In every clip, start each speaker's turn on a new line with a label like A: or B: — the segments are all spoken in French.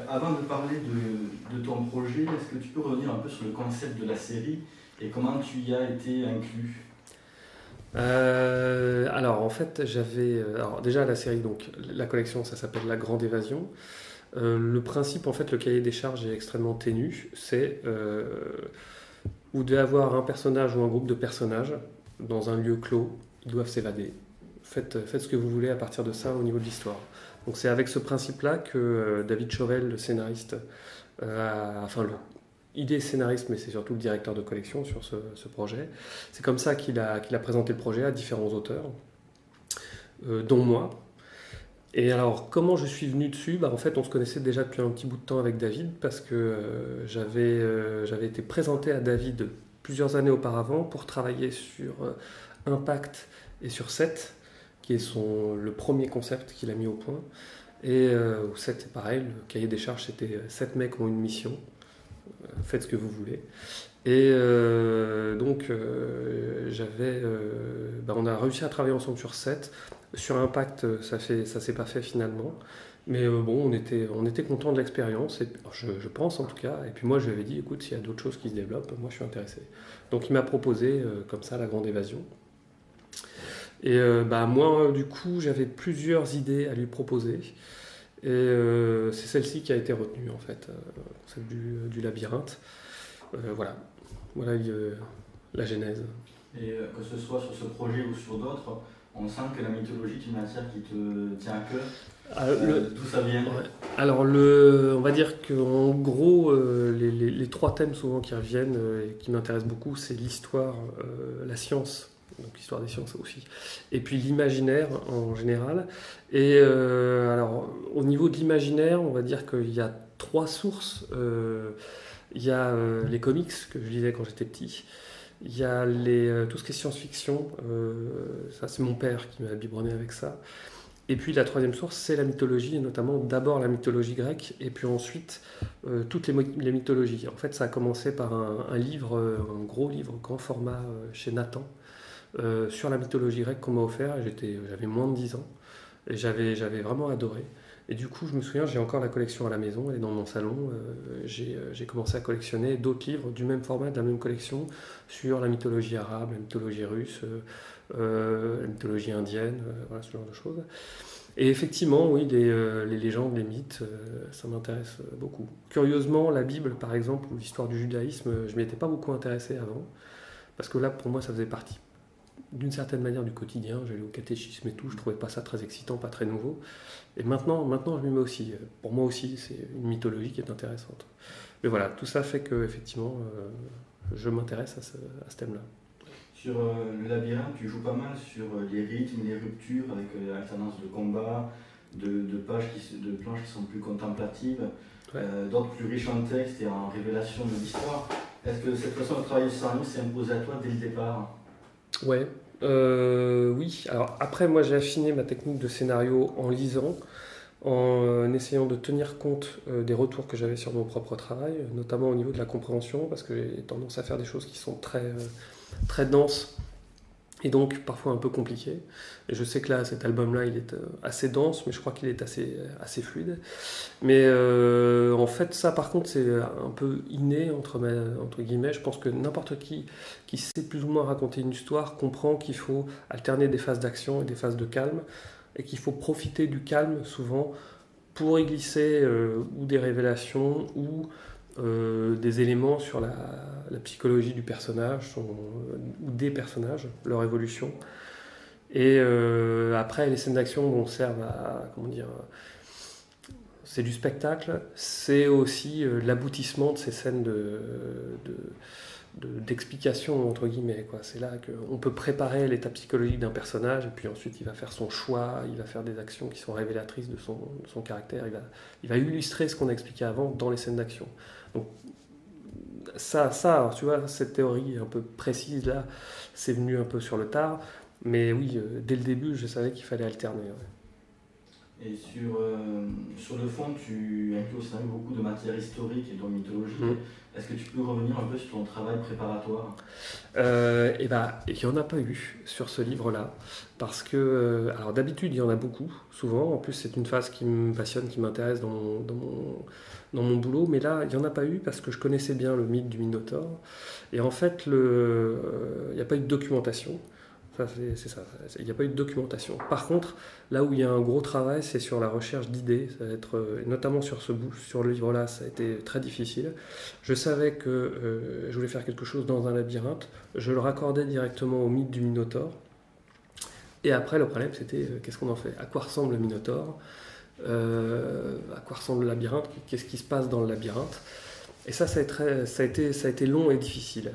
A: Avant de parler de ton projet, est-ce que tu peux revenir un peu sur le concept de la série et comment tu y as été inclus?
B: Alors en fait alors déjà la série, donc la collection, ça s'appelle La Grande Évasion. Le principe, en fait, le cahier des charges est extrêmement ténu. C'est vous devez avoir un personnage ou un groupe de personnages dans un lieu clos. Ils doivent s'évader. Faites ce que vous voulez à partir de ça au niveau de l'histoire. Donc c'est avec ce principe-là que David Chauvel, le scénariste, enfin il est scénariste, mais c'est surtout le directeur de collection sur ce projet. C'est comme ça qu'il a présenté le projet à différents auteurs, dont moi. Et alors, comment je suis venu dessus? En fait, on se connaissait déjà depuis un petit bout de temps avec David parce que j'avais été présenté à David plusieurs années auparavant pour travailler sur Impact et sur 7, qui est le premier concept qu'il a mis au point. Et au 7, c'est pareil, le cahier des charges, c'était 7 mecs ont une mission, faites ce que vous voulez. Et donc, on a réussi à travailler ensemble sur 7. Sur Impact, ça s'est pas fait finalement. Mais bon, on était content de l'expérience, je pense en tout cas. Et puis moi, je lui avais dit, écoute, s'il y a d'autres choses qui se développent, moi je suis intéressé. Donc il m'a proposé comme ça La Grande Évasion. Et moi, du coup, j'avais plusieurs idées à lui proposer. Et c'est celle-ci qui a été retenue en fait, celle du labyrinthe. Voilà, la genèse.
A: Et que ce soit sur ce projet ou sur d'autres, on sent que la mythologie est une matière qui te tient à cœur. D'où ça vient?
B: Ouais. Alors, on va dire qu'en gros, les trois thèmes souvent qui reviennent et qui m'intéressent beaucoup, c'est l'histoire, la science, donc l'histoire des sciences aussi, et puis l'imaginaire en général. Et alors, au niveau de l'imaginaire, on va dire qu'il y a trois sources. Il y a les comics que je lisais quand j'étais petit. Il y a tout ce qui est science-fiction. Ça, c'est mon père qui m'a biberonné avec ça. Et puis la troisième source, c'est la mythologie, et notamment d'abord la mythologie grecque, et puis ensuite toutes les mythologies. En fait, ça a commencé par un livre, un gros livre, grand format chez Nathan, sur la mythologie grecque qu'on m'a offert. J'avais moins de 10 ans, et j'avais vraiment adoré. Et du coup, je me souviens, j'ai encore la collection à la maison, elle est dans mon salon. J'ai commencé à collectionner d'autres livres du même format, de la même collection, sur la mythologie arabe, la mythologie russe, la mythologie indienne, voilà ce genre de choses. Et effectivement, oui, les légendes, les mythes, ça m'intéresse beaucoup. Curieusement, la Bible, par exemple, ou l'histoire du judaïsme, je m'y étais pas beaucoup intéressé avant, parce que là, pour moi, ça faisait partie d'une certaine manière du quotidien. J'allais au catéchisme et tout, je trouvais pas ça très excitant, pas très nouveau. Et maintenant je m'y mets aussi. Pour moi aussi, c'est une mythologie qui est intéressante. Mais voilà, tout ça fait que effectivement, je m'intéresse à ce thème-là.
A: Sur le labyrinthe, tu joues pas mal sur les rythmes, les ruptures, avec l'alternance de combats, de planches qui sont plus contemplatives,
B: Ouais.
A: d'autres plus riches en texte et en révélation de l'histoire. Est-ce que cette façon de travailler le scénario s'est imposée à toi dès le départ?
B: Ouais. Oui. Alors après, moi, j'ai affiné ma technique de scénario en lisant, en essayant de tenir compte des retours que j'avais sur mon propre travail, notamment au niveau de la compréhension, parce que j'ai tendance à faire des choses qui sont très denses et donc parfois un peu compliquées. Et je sais que là, cet album-là, il est assez dense, mais je crois qu'il est assez fluide. Mais en fait, ça, par contre, c'est un peu inné, entre guillemets. Je pense que n'importe qui sait plus ou moins raconter une histoire comprend qu'il faut alterner des phases d'action et des phases de calme, et qu'il faut profiter du calme souvent pour y glisser ou des révélations ou des éléments sur la psychologie du personnage ou des personnages, leur évolution. Et après, les scènes d'action servent à, comment dire, c'est du spectacle, c'est aussi l'aboutissement de ces scènes d'explication, entre guillemets, quoi. C'est là qu'on peut préparer l'état psychologique d'un personnage, et puis ensuite il va faire son choix, il va faire des actions qui sont révélatrices de son caractère, il va illustrer ce qu'on a expliqué avant dans les scènes d'action. Donc alors, tu vois, cette théorie un peu précise là, c'est venu un peu sur le tard, mais oui, dès le début, je savais qu'il fallait alterner. Ouais.
A: Et sur le fond, tu inclus au scénario beaucoup de matière historique et donc mythologique. Est-ce que tu peux revenir un peu sur ton travail préparatoire?
B: Eh ben, il n'y en a pas eu sur ce livre-là, parce que, alors d'habitude, il y en a beaucoup, souvent. En plus, c'est une phase qui me passionne, qui m'intéresse dans mon boulot, mais là, il n'y en a pas eu parce que je connaissais bien le mythe du Minotaure. Et en fait, il n'y a pas eu de documentation. Ça, c'est ça, il n'y a pas eu de documentation. Par contre, là où il y a un gros travail, c'est sur la recherche d'idées. Ça va être, notamment sur le livre-là, ça a été très difficile. Je savais que je voulais faire quelque chose dans un labyrinthe. Je le raccordais directement au mythe du Minotaure. Et après, le problème, c'était qu'est-ce qu'on en fait? À quoi ressemble le Minotaure? À quoi ressemble le labyrinthe? Qu'est-ce qui se passe dans le labyrinthe? Et ça a été long et difficile.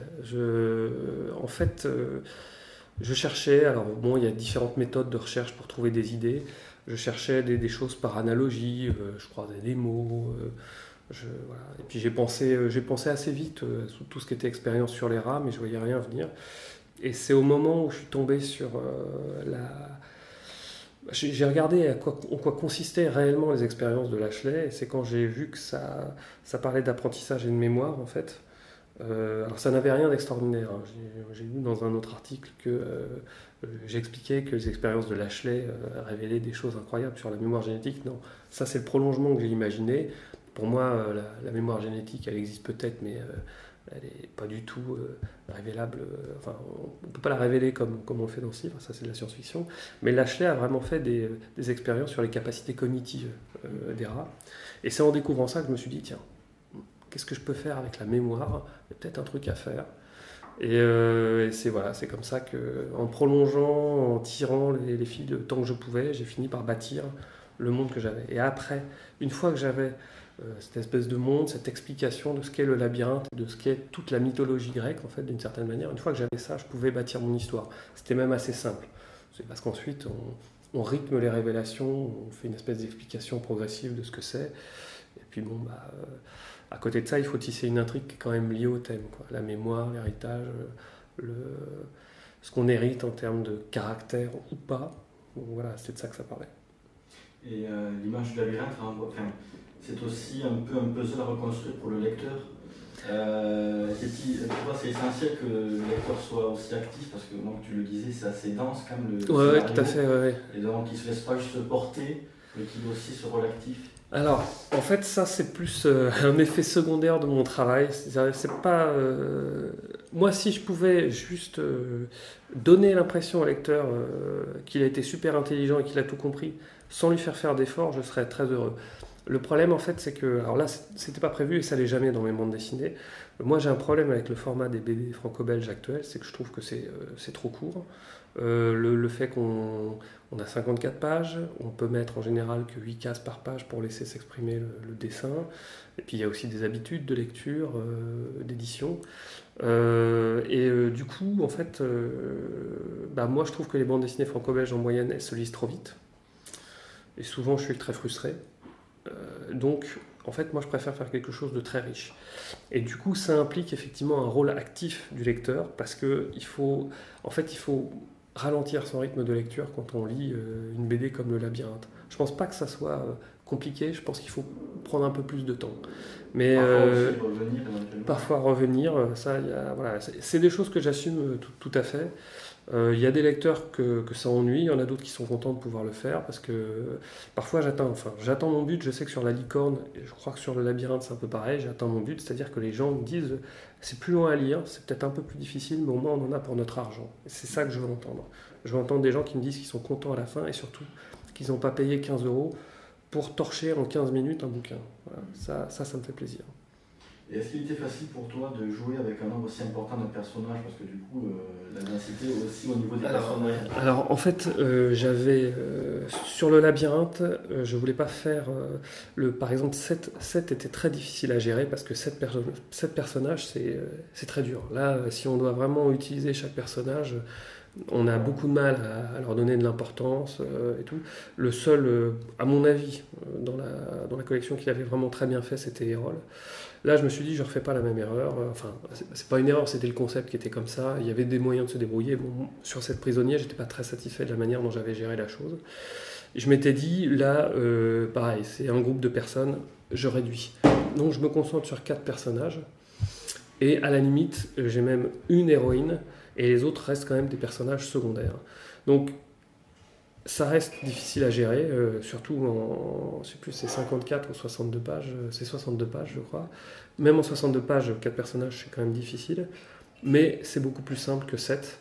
B: En fait, je cherchais, alors bon, il y a différentes méthodes de recherche pour trouver des idées. Je cherchais des choses par analogie, je croisais des mots. Voilà. Et puis j'ai pensé assez vite sous tout ce qui était expérience sur les rats, mais je voyais rien venir. Et c'est au moment où je suis tombé sur J'ai regardé en quoi consistaient réellement les expériences de Lashley, et c'est quand j'ai vu que ça parlait d'apprentissage et de mémoire, en fait. Alors ça n'avait rien d'extraordinaire, hein. J'ai lu dans un autre article que j'expliquais que les expériences de Lashley révélaient des choses incroyables sur la mémoire génétique. Non, ça c'est le prolongement que j'ai imaginé. Pour moi, la mémoire génétique, elle existe peut-être, mais elle n'est pas du tout révélable. Enfin, on ne peut pas la révéler comme on le fait dans ce livre, ça c'est de la science-fiction. Mais Lashley a vraiment fait des expériences sur les capacités cognitives des rats. Et c'est en découvrant ça que je me suis dit, tiens, qu'est-ce que je peux faire avec la mémoire? Il y a peut-être un truc à faire. Et c'est comme ça qu'en prolongeant, en tirant les fils le temps que je pouvais, j'ai fini par bâtir le monde que j'avais. Et après, une fois que j'avais cette espèce de monde, cette explication de ce qu'est le labyrinthe, de ce qu'est toute la mythologie grecque, en fait, d'une certaine manière, une fois que j'avais ça, je pouvais bâtir mon histoire. C'était même assez simple. C'est parce qu'ensuite, on rythme les révélations, on fait une espèce d'explication progressive de ce que c'est. Et puis bon, à côté de ça, il faut tisser une intrigue qui est quand même liée au thème, quoi. La mémoire, l'héritage, ce qu'on hérite en termes de caractère ou pas. Donc voilà, c'est de ça que ça parlait.
A: Et l'image du labyrinthe, c'est aussi un peu un puzzle à reconstruire pour le lecteur. Tu vois, c'est essentiel que le lecteur soit aussi actif parce que, donc, tu le disais, c'est assez dense quand même.
B: Ouais, tout à fait. Ouais.
A: Et donc, il ne se laisse pas juste se porter, mais qu'il doit aussi se rôle actif.
B: Alors, en fait, ça, c'est plus un effet secondaire de mon travail. C'est pas. Moi, si je pouvais juste donner l'impression au lecteur qu'il a été super intelligent et qu'il a tout compris, sans lui faire d'efforts, je serais très heureux. Le problème, en fait, c'est que. Alors là, c'était pas prévu et ça l'est jamais dans mes bandes dessinées. Moi, j'ai un problème avec le format des BD franco-belges actuels, c'est que je trouve que c'est trop court. Le fait qu'on a 54 pages, on peut mettre en général que 8 cases par page pour laisser s'exprimer le dessin. Et puis il y a aussi des habitudes de lecture, d'édition. Du coup, en fait, moi je trouve que les bandes dessinées franco-belges en moyenne, elles se lisent trop vite. Et souvent je suis très frustré. Donc, en fait, moi je préfère faire quelque chose de très riche. Et du coup, ça implique effectivement un rôle actif du lecteur parce qu'il faut ralentir son rythme de lecture quand on lit une BD comme Le Labyrinthe. Je pense pas que ça soit compliqué, je pense qu'il faut prendre un peu plus de temps. Mais parfois revenir, ça, voilà, c'est des choses que j'assume tout à fait. Il y a des lecteurs que ça ennuie, il y en a d'autres qui sont contents de pouvoir le faire parce que parfois j'attends mon but. Je sais que sur La Licorne, et je crois que sur Le Labyrinthe c'est un peu pareil, j'attends mon but, c'est-à-dire que les gens me disent c'est plus long à lire, c'est peut-être un peu plus difficile, mais au moins on en a pour notre argent. Et c'est ça que je veux entendre. Je veux entendre des gens qui me disent qu'ils sont contents à la fin et surtout qu'ils n'ont pas payé 15 € pour torcher en 15 minutes un bouquin. Voilà, ça me fait plaisir.
A: Et est-ce qu'il était facile pour toi de jouer avec un nombre aussi important de personnages? Parce que du coup, la densité aussi au niveau des personnages.
B: Alors en fait, j'avais sur Le Labyrinthe, je voulais pas faire par exemple 7 était très difficile à gérer parce que 7 personnages c'est très dur. Là, si on doit vraiment utiliser chaque personnage, on a beaucoup de mal à leur donner de l'importance et tout. Le seul, à mon avis, dans la collection qui avait vraiment très bien fait, c'était Erol. Là, je me suis dit, je ne refais pas la même erreur. Enfin, c'est pas une erreur, c'était le concept qui était comme ça. Il y avait des moyens de se débrouiller. Bon, sur cette prisonnière, j'étais pas très satisfait de la manière dont j'avais géré la chose. Je m'étais dit, là, pareil, c'est un groupe de personnes, je réduis. Donc je me concentre sur 4 personnages. Et à la limite, j'ai même une héroïne, et les autres restent quand même des personnages secondaires. Donc ça reste difficile à gérer, surtout en, je sais plus, c'est 54 ou 62 pages, c'est 62 pages je crois. Même en 62 pages, 4 personnages, c'est quand même difficile. Mais c'est beaucoup plus simple que 7.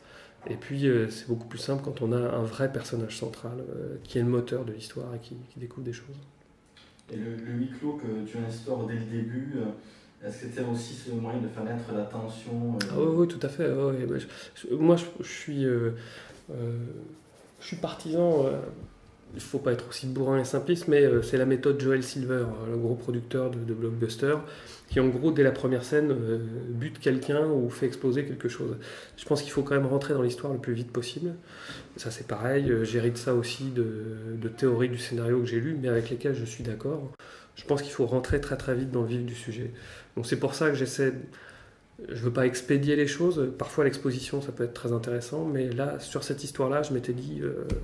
B: Et puis c'est beaucoup plus simple quand on a un vrai personnage central qui est le moteur de l'histoire et qui découvre des choses.
A: Et le huis clos que tu instaures dès le début, est-ce que tu as aussi ce moyen de faire naître la tension
B: Ah oui, oui, tout à fait. Ouais, ouais. Moi, je suis partisan. Il ne faut pas être aussi bourrin et simpliste, mais c'est la méthode Joel Silver, le gros producteur de blockbuster, qui en gros, dès la première scène, bute quelqu'un ou fait exploser quelque chose. Je pense qu'il faut quand même rentrer dans l'histoire le plus vite possible. Ça, c'est pareil. J'hérite ça aussi de théories du scénario que j'ai lues, mais avec lesquelles je suis d'accord. Je pense qu'il faut rentrer très très vite dans le vif du sujet. Donc c'est pour ça que j'essaie. Je veux pas expédier les choses. Parfois l'exposition ça peut être très intéressant, mais là sur cette histoire-là, je m'étais dit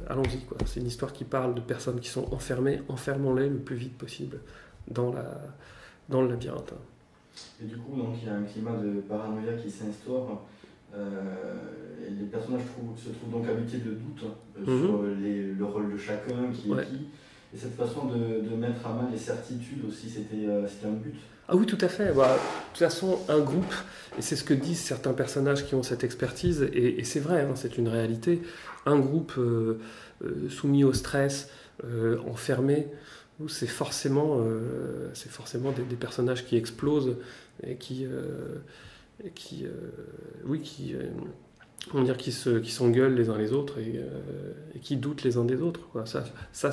B: allons-y quoi. C'est une histoire qui parle de personnes qui sont enfermées, enfermons-les le plus vite possible dans le labyrinthe.
A: Et du coup, donc il y a un climat de paranoïa qui s'instaure. Et les personnages se trouvent donc habités de doute sur le rôle de chacun, qui est qui. Et cette façon de mettre à mal les certitudes aussi, c'était un but.
B: Ah oui, tout à fait. Bah, de toute façon, un groupe, et c'est ce que disent certains personnages qui ont cette expertise, et c'est vrai, hein, c'est une réalité, un groupe soumis au stress, enfermé, c'est forcément des personnages qui explosent et qui s'engueulent les uns les autres et qui doutent les uns des autres, quoi. Ça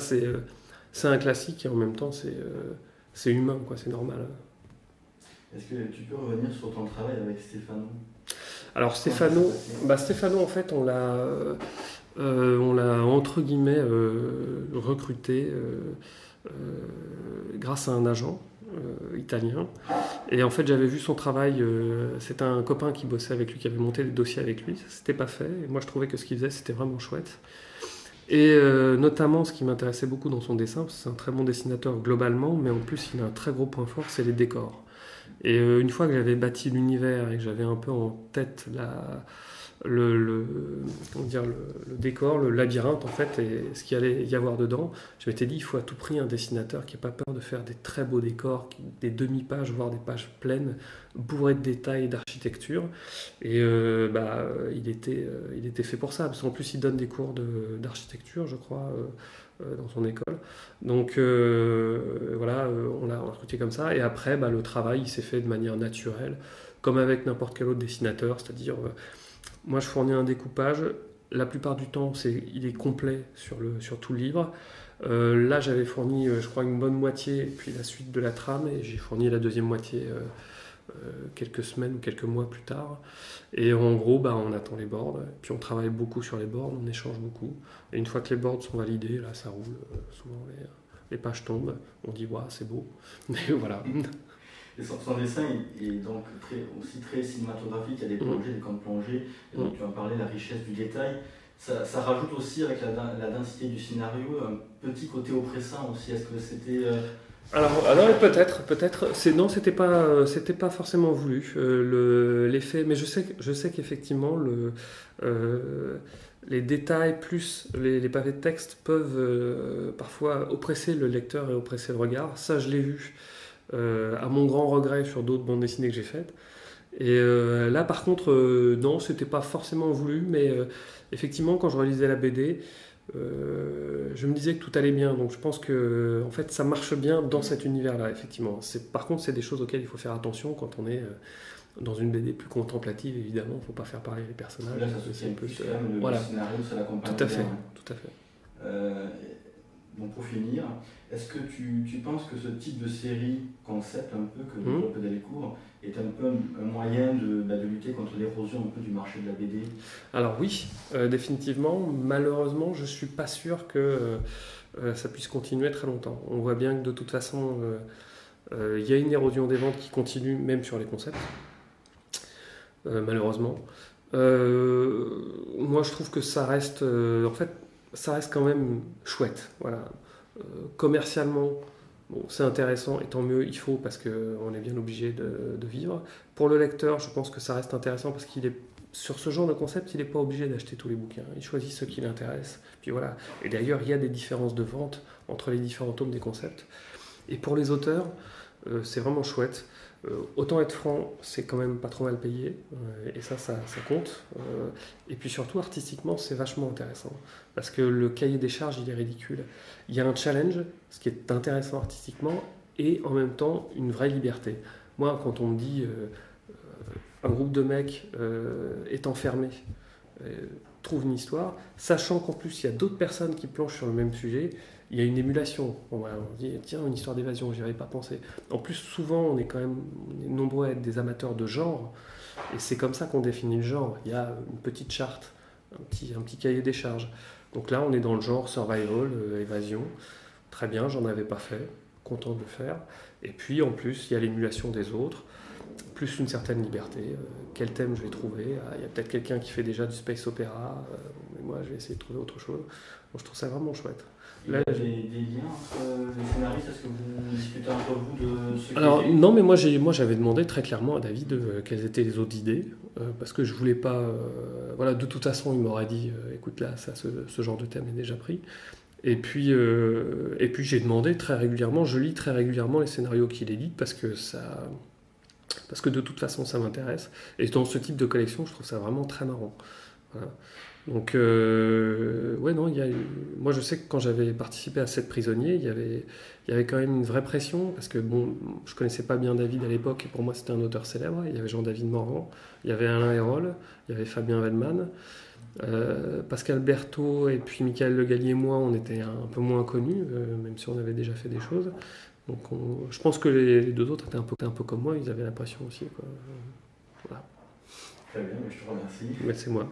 B: c'est un classique et en même temps c'est humain, quoi, c'est normal.
A: Est-ce que tu peux revenir sur ton travail avec Stefano ?
B: Alors Stefano en fait on l'a entre guillemets recruté grâce à un agent italien. Et en fait j'avais vu son travail, c'était un copain qui bossait avec lui, qui avait monté des dossiers avec lui, ça s'était pas fait. Et moi je trouvais que ce qu'il faisait c'était vraiment chouette. Et notamment, ce qui m'intéressait beaucoup dans son dessin, parce que c'est un très bon dessinateur globalement, mais en plus, il a un très gros point fort, c'est les décors. Et une fois que j'avais bâti l'univers et que j'avais un peu en tête le décor, le labyrinthe en fait, et ce qu'il allait y avoir dedans, je m'étais dit, il faut à tout prix un dessinateur qui n'ait pas peur de faire des très beaux décors, des demi-pages, voire des pages pleines, bourrées de détails et d'architecture. Et il était fait pour ça, parce qu'en plus il donne des cours d'architecture, je crois, dans son école. Donc on l'a recruté comme ça. Et après, le travail il s'est fait de manière naturelle, comme avec n'importe quel autre dessinateur, c'est-à-dire moi je fournis un découpage, la plupart du temps il est complet sur tout le livre. Là j'avais fourni je crois une bonne moitié, puis la suite de la trame, et j'ai fourni la deuxième moitié quelques semaines ou quelques mois plus tard. Et en gros on attend les boards, puis on travaille beaucoup sur les boards, on échange beaucoup. Et une fois que les boards sont validés, là ça roule, souvent les pages tombent, on dit ouais, c'est beau, mais voilà.
A: Et son dessin est donc aussi très cinématographique, il y a des plongées, des comptes plongées, et donc tu en parlais, la richesse du détail. Ça rajoute aussi, avec la densité du scénario, un petit côté oppressant aussi. Est-ce que c'était...
B: Alors peut-être. Non, c'était pas forcément voulu l'effet, mais je sais qu'effectivement les détails plus les pavés de texte peuvent parfois oppresser le lecteur et oppresser le regard. Ça, je l'ai vu à mon grand regret sur d'autres bandes dessinées que j'ai faites. Et là, par contre, non, c'était pas forcément voulu, mais effectivement, quand je réalisais la BD, je me disais que tout allait bien. Donc je pense que en fait, ça marche bien dans cet univers-là, effectivement. Par contre, c'est des choses auxquelles il faut faire attention quand on est dans une BD plus contemplative, évidemment. Il ne faut pas faire pareil les personnages.
A: Là, ça se tient plus quand même, le scénario, ça l'accompagne.
B: Tout à fait.
A: Donc pour finir, est-ce que tu penses que ce type de série, concept un peu, que développe Delcourt, est un peu un moyen de lutter contre l'érosion un peu du marché de la BD ?
B: Alors oui, définitivement. Malheureusement, je ne suis pas sûr que ça puisse continuer très longtemps. On voit bien que de toute façon, il y a une érosion des ventes qui continue, même sur les concepts. Malheureusement. Moi, je trouve que ça reste... en fait, ça reste quand même chouette. Voilà. Commercialement, bon, c'est intéressant et tant mieux, il faut parce qu'on est bien obligé de vivre. Pour le lecteur, je pense que ça reste intéressant parce qu'il est sur ce genre de concept, il n'est pas obligé d'acheter tous les bouquins. Il choisit ceux qui l'intéressent. Puis voilà. Et d'ailleurs, il y a des différences de vente entre les différents tomes des concepts. Et pour les auteurs, c'est vraiment chouette. Autant être franc, c'est quand même pas trop mal payé, et ça compte. Et puis surtout, artistiquement, c'est vachement intéressant. Parce que le cahier des charges, il est ridicule. Il y a un challenge, ce qui est intéressant artistiquement, et en même temps, une vraie liberté. Moi, quand on me dit un groupe de mecs est enfermé, trouve une histoire, sachant qu'en plus, il y a d'autres personnes qui planchent sur le même sujet, il y a une émulation. On dit, tiens, une histoire d'évasion, j'y avais pas pensé. En plus, souvent, on est nombreux à être des amateurs de genre, et c'est comme ça qu'on définit le genre. Il y a une petite charte, un petit cahier des charges. Donc là, on est dans le genre survival, évasion. Très bien, j'en avais pas fait, content de le faire. Et puis, en plus, il y a l'émulation des autres, plus une certaine liberté. Quel thème je vais trouver? Il y a peut-être quelqu'un qui fait déjà du space opéra, mais moi, je vais essayer de trouver autre chose. Donc, je trouve ça vraiment chouette.
A: Là, il y a des liens entre les scénaristes, est-ce que vous discutez entre vous de ce qui
B: Alors non, mais moi j'avais demandé très clairement à David quelles étaient les autres idées, parce que je voulais pas... voilà, de toute façon, il m'aurait dit, écoute là, ce genre de thème est déjà pris. Et puis j'ai demandé très régulièrement, je lis très régulièrement les scénarios qu'il édite, parce que de toute façon ça m'intéresse. Et dans ce type de collection, je trouve ça vraiment très marrant. Voilà. Donc, ouais, non, moi je sais que quand j'avais participé à 7 prisonniers, il y avait quand même une vraie pression, parce que bon, je connaissais pas bien David à l'époque, et pour moi c'était un auteur célèbre. Il y avait Jean-David Morvan, il y avait Alain Hérol, il y avait Fabien Wellman, Pascal Berthaud, et puis Michael Legalier et moi, on était un peu moins connus, même si on avait déjà fait des choses. Donc je pense que les deux autres étaient un peu comme moi, ils avaient la pression aussi, quoi. Voilà.
A: Très bien, mais je te remercie.
B: Mais c'est moi.